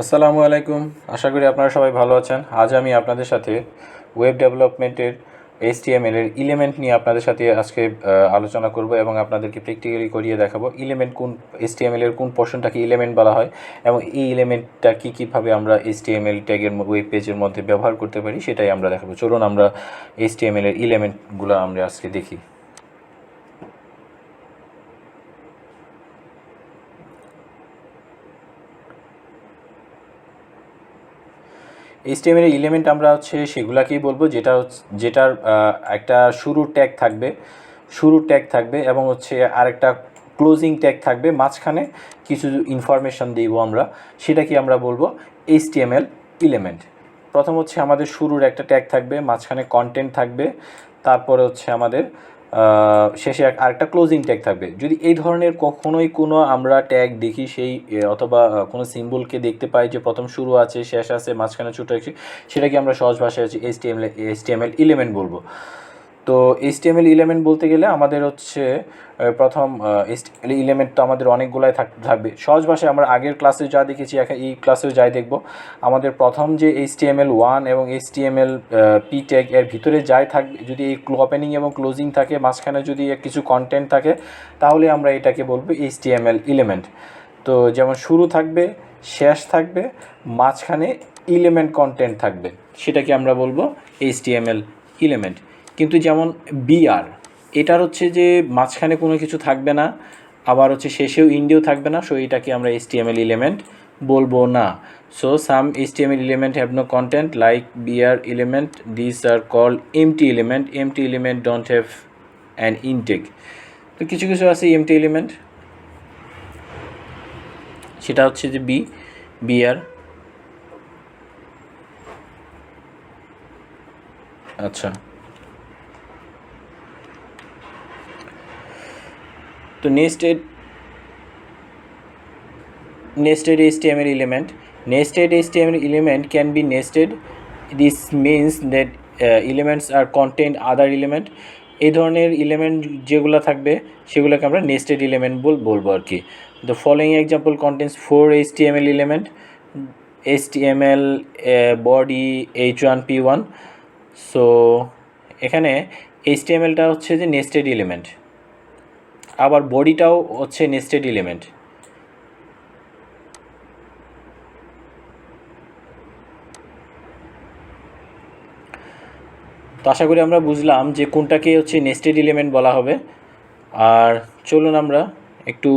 আসসালামু আলাইকুম। আশা করি আপনারা সবাই ভালো আছেন। আজ আমি আপনাদের সাথে ওয়েব ডেভেলপমেন্টের HTML এর এলিমেন্ট নিয়ে আপনাদের সাথে আজকে আলোচনা করব এবং আপনাদেরকে প্র্যাকটিক্যালি করিয়ে দেখাবো এলিমেন্ট কোন HTML এর কোন পোর্শনটাকে এলিমেন্ট বলা হয় এবং এই এলিমেন্টটা কীভাবে আমরা HTML ট্যাগের ওয়েব পেজের মধ্যে ব্যবহার করতে পারি সেটাই আমরা দেখাবো। চলুন আমরা HTML এর এলিমেন্টগুলো আমরা আজকে দেখি। HTML এর এলিমেন্ট আমরা সেগুলাকেই বলবো যেটার একটা শুরুর ট্যাগ থাকবে এবং আরেকটা ক্লোজিং ট্যাগ থাকবে, মাঝখানে কিছু ইনফরমেশন দিব আমরা, সেটাকে আমরা বলবো HTML এলিমেন্ট। প্রথম আমাদের শুরুর একটা ট্যাগ থাকবে, মাঝখানে কন্টেন্ট থাকবে, তারপরে আমাদের শেষে আরেকটা ক্লোজিং ট্যাগ থাকবে। যদি এই ধরনের কখনোই কোনো আমরা ট্যাগ দেখি অথবা কোনো সিম্বলকে দেখতে পাই যে প্রথম শুরু আছে, শেষ আছে, মাঝখানে ছোটো একটি, সেটাকে আমরা সহজ ভাষায় HTML এলিমেন্ট বলবো। তো HTML এলিমেন্ট বলতে গেলে আমাদের প্রথম HTML এলিমেন্ট তো আমাদের অনেকগুলাই থাকবে। সহজ ভাষায় আমরা আগের ক্লাসে যা দেখেছি এখন এই ক্লাসেও যাই দেখব। আমাদের প্রথম যে HTML1 এবং HTML p ট্যাগ এর ভিতরে যাই থাকবে, যদি এই ওপেনিং এবং ক্লোজিং থাকে, মাঝখানে যদি কিছু কন্টেন্ট থাকে, তাহলে আমরা এটাকে বলবো HTML এলিমেন্ট। তো যেমন শুরু থাকবে, শেষ থাকবে, মাঝখানে এলিমেন্ট কন্টেন্ট থাকবে, সেটাকে আমরা বলবো HTML এলিমেন্ট। কিন্তু যেমন বিআর, এটার যে মাঝখানে কোনো কিছু থাকবে না, আবার শেষেও ইন্ডেও থাকবে না, সো এটাকে আমরা HTML এলিমেন্ট বলবো না। So some HTML element have no content like BR element, this are called empty element. Empty element don't have an end tag. তো কিছু আছে এমটি এলিমেন্ট, সেটা যে বিআর। আচ্ছা, তো nested HTML element. Nested HTML element can be nested. This means that elements are contained other element. এই ধরনের element যেগুলো থাকবে সেগুলোকে আমরা নেস্টেড এলিমেন্ট বলবো আর কি। The following example contains 4 HTML element, HTML body h1p1. So এখানে HTMLটা যে নেস্টেড এলিমেন্ট, আবার বডিটাও নেস্টেড এলিমেন্ট। তো আশা করি আমরা বুঝলাম যে কোনটাকে নেস্টেড এলিমেন্ট বলা হবে। আর চলুন আমরা একটু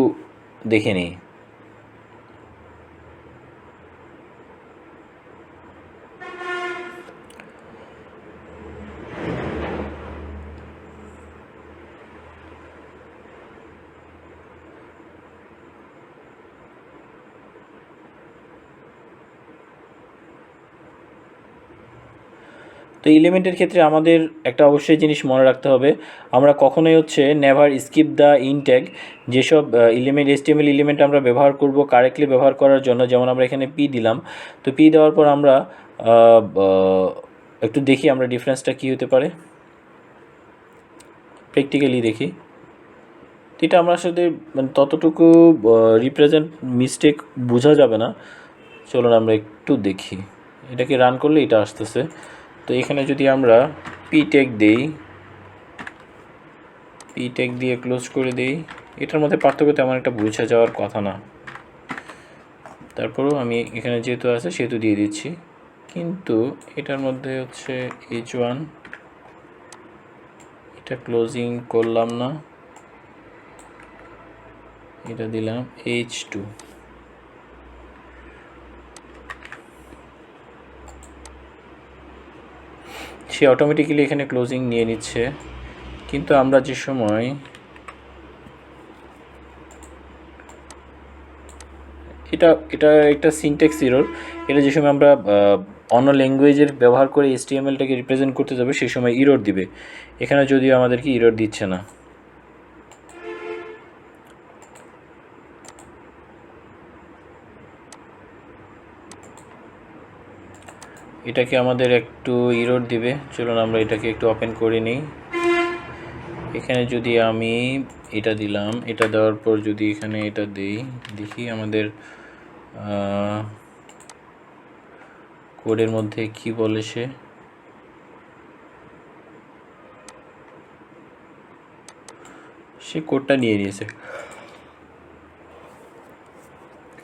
দেখে নিই। তো এলিমেন্টের ক্ষেত্রে আমাদের একটা অবশ্যই জিনিস মনে রাখতে হবে, আমরা কখনোই নেভার স্কিপ দ্য ইনট্যাগ। যেসব HTML এলিমেন্ট আমরা ব্যবহার করব কারেক্টলি ব্যবহার করার জন্য, যেমন আমরা এখানে পি দিলাম, তো পি দেওয়ার পর আমরা একটু দেখি আমরা ডিফারেন্সটা কী হতে পারে, প্র্যাকটিক্যালি দেখি। তো এটা আমরা মানে ততটুকু রিপ্রেজেন্ট মিস্টেক বোঝা যাবে না। চলুন আমরা একটু দেখি, এটাকে রান করলে এটা আসতেছে। তো এখানে যদি আমরা পি ট্যাগ দিয়ে ক্লোজ করে দিই, এটার মধ্যে পার্থক্য তেমন একটা বোঝা যাওয়ার কথা না। তারপরেও আমি এখানে যেহেতু আছে সেহেতু দিয়ে দিচ্ছি, কিন্তু এটার মধ্যে h1, এটা ক্লোজিং করলাম না, এটা দিলাম h2। সে অটোমেটিক্যালি এখানে ক্লোজিং নিয়ে নিচ্ছে, কিন্তু আমরা যে সময় এটা একটা সিনট্যাক্স এরর। এটা যে সময় আমরা অন্য ল্যাঙ্গুয়েজের ব্যবহার করে HTMLটাকে রিপ্রেজেন্ট করতে যাবে সেই সময় এরর দিবে। এখানে যদিও আমাদেরকে এরর দিচ্ছে না। এটাকে আমাদের একটু এরর দিবে। চলুন আমরা এটাকে একটু ওপেন করে নিই। এখানে যদি আমি এটা দিলাম, এটা দেওয়ার পর যদি এখানে এটা দিই, দেখি আমাদের কোডের মধ্যে কি বলে সে কোডটা নিয়ে নিয়েছে।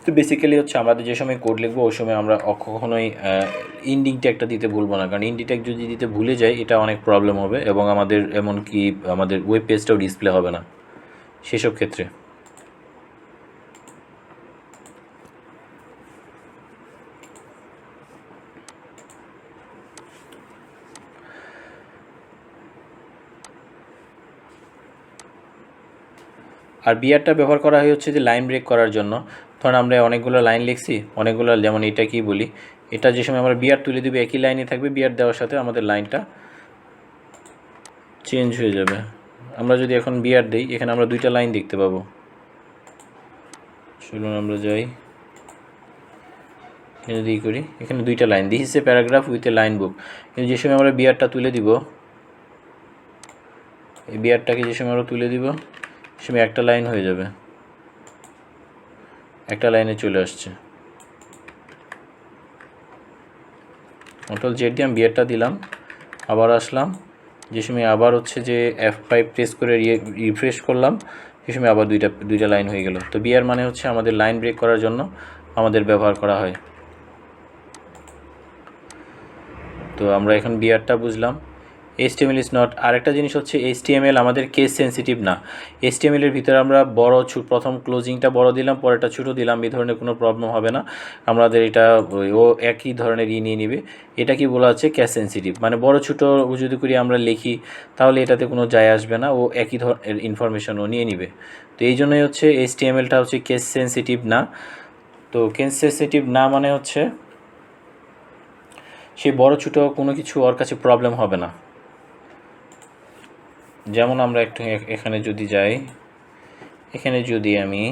তো বেসিক্যালি হচ্ছে আমাদের যে সময় কোড লিখবো ওই সময় আমরা কখনোই ইন্ডিং ট্যাগটা দিতে ভুলবো না, কারণ ইন্ডিং ট্যাগ যদি দিতে ভুলে যাই এটা অনেক প্রবলেম হবে এবং আমাদের এমনকি আমাদের ওয়েব পেজটাও ডিসপ্লে হবে না সেসব ক্ষেত্রে। আর বিআরটা ব্যবহার করা হয় হচ্ছে যে লাইন ব্রেক করার জন্য। ধরুন আমরা অনেকগুলো লাইন লিখছি, অনেকগুলো, যেমন এটা কি বলি, এটা যে সময় আমরা বিআর তুলে দেবো একই লাইনে থাকবে, বিআর দেওয়ার সাথে আমাদের লাইনটা চেঞ্জ হয়ে যাবে। আমরা যদি এখন বিআর দিই এখানে আমরা দুইটা লাইন দেখতে পাবো। চলুন আমরা যাই, এখানে যদি করি এখানে দুইটা line, this is a paragraph with a line book. কিন্তু যে সময় আমরা বিআরটা তুলে দিব, এই বিআরটাকে যে সময় আমরা তুলে দিব সে সময় একটা লাইন হয়ে যাবে, একটা লাইনে চলে আসছে। কন্ট্রোল জেড দিয়ে আমি বিআরটা দিলাম, আবার আসলাম, যে সময় আবার হচ্ছে যে F5 প্রেস করে রিফ্রেশ করলাম, সে সময় আবার দুইটা লাইন হয়ে গেল। তো বিআর মানে হচ্ছে আমাদের লাইন ব্রেক করার জন্য আমাদের ব্যবহার করা হয়। তো আমরা এখন বিআরটা বুঝলাম। HTML ইজ নট, আরেকটা জিনিস হচ্ছে HTML আমাদের কেস সেন্সিটিভ না। HTML এর ভিতরে আমরা বড় প্রথম ক্লোজিংটা বড় দিলাম, পরেরটা ছোটো দিলাম, এই ধরনের কোনো প্রবলেম হবে না। আমাদের এটা ও একই ধরনের নিয়ে নেবে। এটা কি বলা হচ্ছে কেস সেন্সিটিভ, মানে বড় ছোটো যদি করি আমরা লিখি তাহলে এটাতে কোনো যায় আসবে না, ও একই ধরনের ইনফরমেশন ও নিয়ে নিবে। তো এই জন্যই হচ্ছে HTMLটা হচ্ছে কেস সেন্সিটিভ না। তো কেস সেন্সিটিভ না মানে হচ্ছে সে বড় ছোটো কোনো কিছু ওর কাছে প্রবলেম হবে না। যেমন আমরা একটু এখানে যদি যাই, এখানে যদি আমি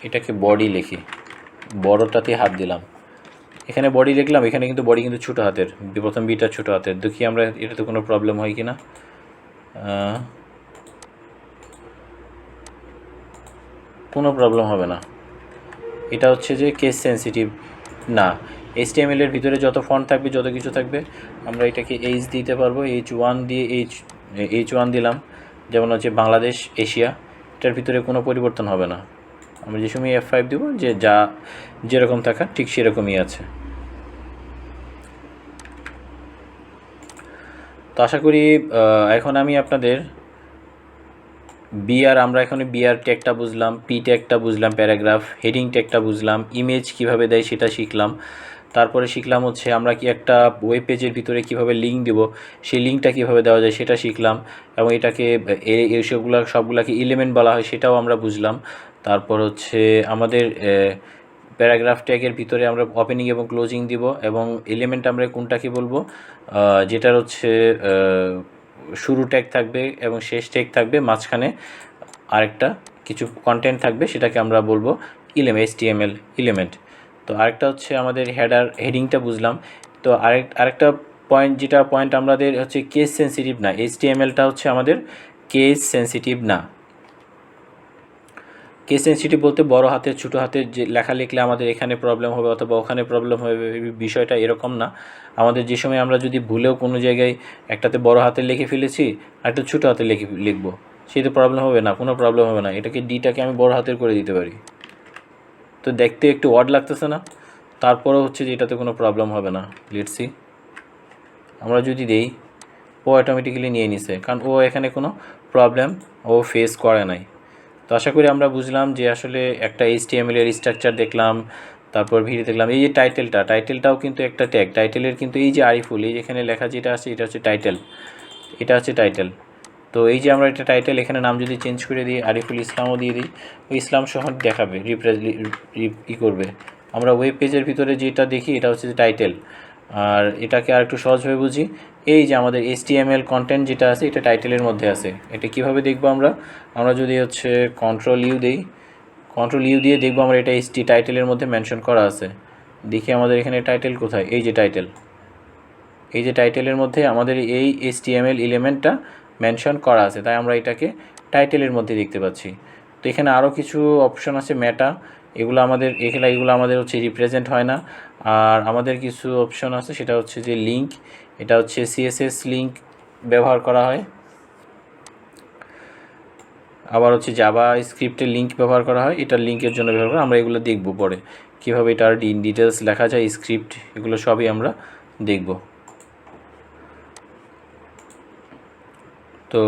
এটাকে বডি লিখি, বড়টাতে হাত দিলাম, এখানে বডি লিখলাম, এখানে কিন্তু বডি কিন্তু ছোটো হাতের, প্রথম বিটা ছোটো হাতের, দেখি আমরা এটাতে কোনো প্রবলেম হয় কি না। কোনো প্রবলেম হবে না, এটা হচ্ছে যে কেস সেন্সিটিভ না। HTML এর ভিতরে যত ফন্ট থাকবে, যত কিছু থাকবে, আমরা এটাকে H দিতে পারবো, H1 দিয়ে H1 দিলাম, যেমন হচ্ছে বাংলাদেশ এশিয়া, এটার ভিতরে কোনো পরিবর্তন হবে না। আমরা যে সময় F5 দেবো, যে যা যেরকম থাকা ঠিক সেরকমই আছে। তো আশা করি এখন আমি আপনাদের বিআর, আমরা এখন বিআর ট্যাগটা বুঝলাম, পি ট্যাগটা বুঝলাম, প্যারাগ্রাফ হেডিং ট্যাগটা বুঝলাম, ইমেজ কিভাবে দেয় সেটা শিখলাম। তারপরে শিখলাম হচ্ছে আমরা কি একটা ওয়েব পেজের ভিতরে কিভাবে লিঙ্ক দেব, সেই লিঙ্কটা কিভাবে দেওয়া যায় সেটা শিখলাম, এবং এটাকে সবগুলাকে এলিমেন্ট বলা হয় সেটাও আমরা বুঝলাম। তারপর হচ্ছে আমাদের প্যারাগ্রাফ ট্যাগের ভিতরে আমরা ওপেনিং এবং ক্লোজিং দিব, এবং এলিমেন্ট আমরা কোনটাকে বলবো, যেটার হচ্ছে শুরু ট্যাগ থাকবে এবং শেষ ট্যাগ থাকবে, মাঝখানে আরেকটা কিছু কন্টেন্ট থাকবে, সেটাকে আমরা বলবো HTML এলিমেন্ট। তো আরেকটা হচ্ছে আমাদের হেডিংটা বুঝলাম। তো আরেকটা পয়েন্ট আমাদের হচ্ছে কেস সেন্সিটিভ না, HTMLটা হচ্ছে আমাদের কেস সেন্সিটিভ না। কেস সেন্সিটিভ বলতে বড় হাতের ছোটো হাতের যে লেখা লিখলে আমাদের এখানে প্রবলেম হবে অথবা ওখানে প্রবলেম হবে, বিষয়টা এরকম না। আমাদের যে সময় আমরা যদি ভুলেও কোনো জায়গায় একটাতে বড় হাতে লিখে ফেলেছি আর একটা ছোটো হাতে লিখবো, সেই তো প্রবলেম হবে না, কোনো প্রবলেম হবে না। এটাকে ডিটাকে আমি বড় হাতের করে দিতে পারি, তো দেখতে একটু অড লাগতেছে না, তারপরেও হচ্ছে যে এটাতে কোনো প্রবলেম হবে না। লেটস সি, আমরা যদি দেই, ও অটোমেটিক্যালি নিয়ে নিছে, কারণ ও এখানে কোনো প্রবলেম ও ফেস করে নাই। তো আশা করি আমরা বুঝলাম যে আসলে একটা HTML এর স্ট্রাকচার দেখলাম, তারপর ভিডিও দেখলাম। এই যে টাইটেলটাও কিন্তু একটা ট্যাগ, টাইটেলের কিন্তু এই যে আরিফুল, এই যেখানে লেখা যেটা আছে এটা হচ্ছে টাইটেল, এটা হচ্ছে টাইটেল। তো এই যে আমরা একটা টাইটেল, এখানে নাম যদি চেঞ্জ করে দিই, আরিফুল ইসলামও দিয়ে দিই, ওই ইসলাম সহ দেখাবে, করবে। আমরা ওয়েব পেজের ভিতরে যেটা দেখি এটা হচ্ছে টাইটেল। আর এটাকে আর একটু সহজভাবে বুঝি, এই যে আমাদের HTML কন্টেন্ট যেটা আছে এটা টাইটেলের মধ্যে আছে। এটা কিভাবে দেখবো আমরা যদি হচ্ছে কন্ট্রোল ইউ দিয়ে দেখবো আমরা এটা টাইটেলের মধ্যে মেনশন করা আছে। দেখি আমাদের এখানে টাইটেল কোথায়, এই যে টাইটেলের মধ্যে আমাদের এই HTML এলিমেন্টটা মেনশন করা আছে, তাই আমরা এটাকে টাইটেলের মধ্যে দেখতে পাচ্ছি। তো এখানে আরও কিছু অপশন আছে মেটা, এগুলো আমাদের হচ্ছে রিপ্রেজেন্ট হয় না। আর আমাদের কিছু অপশন আছে, সেটা হচ্ছে যে লিঙ্ক, এটা হচ্ছে সিএসএস লিঙ্ক ব্যবহার করা হয়। আবার হচ্ছে জাভা স্ক্রিপ্টের লিঙ্ক ব্যবহার করা হয়, এটার লিঙ্কের জন্য ব্যবহার করা, আমরা এগুলো দেখব পরে কীভাবে এটার ডিটেলস লেখা যায়, স্ক্রিপ্ট, এগুলো সবই আমরা দেখব। তো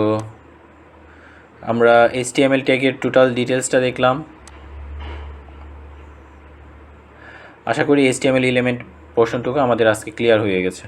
আমরা HTML ট্যাগের টোটাল ডিটেলসটা দেখলাম। আশা করি HTML এলিমেন্ট পোর্শনটুকু আমাদের আজকে ক্লিয়ার হয়ে গেছে।